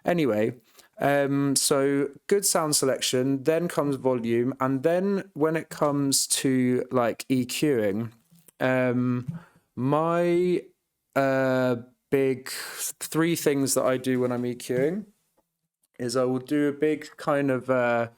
Anyway, so good sound selection, then comes volume, and then when it comes to like EQing, my big three things that I do when I'm EQing is I will do a big kind of a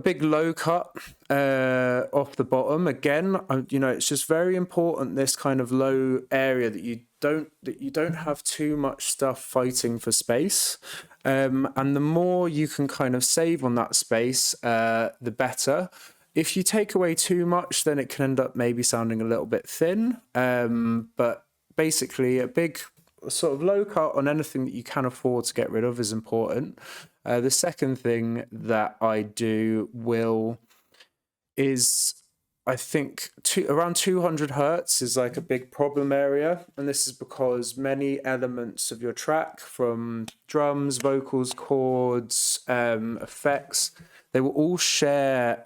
big low cut off the bottom. Again, you know, it's just very important, this kind of low area, that you don't have too much stuff fighting for space. And the more you can kind of save on that space, the better. If you take away too much, then it can end up maybe sounding a little bit thin. But basically, a big sort of low cut on anything that you can afford to get rid of is important. The second thing that I do is I think around 200 hertz is like a big problem area. And this is because many elements of your track, from drums, vocals, chords, effects, they will all share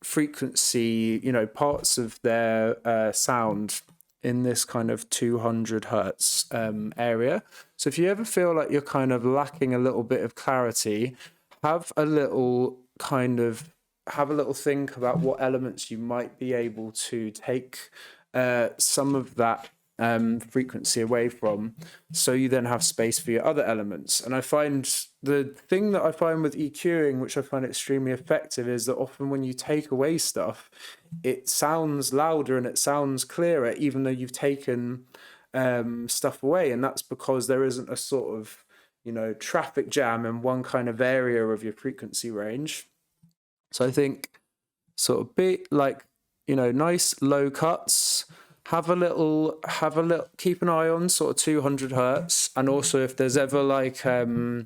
frequency, you know, parts of their sound in this kind of 200 hertz area. So if you ever feel like you're kind of lacking a little bit of clarity, have a little think about what elements you might be able to take some of that frequency away from, so you then have space for your other elements. And I find the thing that I find with EQing, which I find extremely effective, is that often when you take away stuff, it sounds louder and it sounds clearer, even though you've taken stuff away. And that's because there isn't a sort of, you know, traffic jam in one kind of area of your frequency range. So I think sort of big, like, you know, nice low cuts, have a little, keep an eye on sort of 200 hertz. And also if there's ever like, I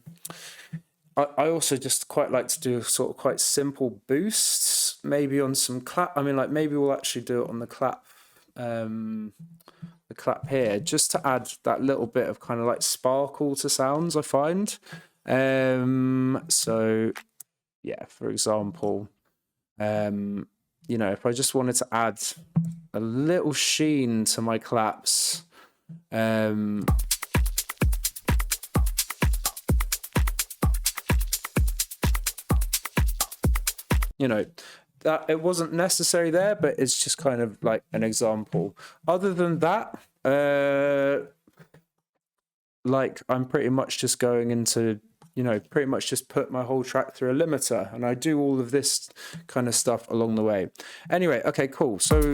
also just quite like to do sort of quite simple boosts, maybe on some clap. I mean, like maybe we'll actually do it on the clap here, just to add that little bit of kind of like sparkle to sounds, I find. So yeah, for example, you know, if I just wanted to add a little sheen to my claps, you know, that it wasn't necessary there, but it's just kind of like an example. Other than that, like I'm pretty much just going into, you know, pretty much just put my whole track through a limiter, and I do all of this kind of stuff along the way. Anyway, okay, cool. So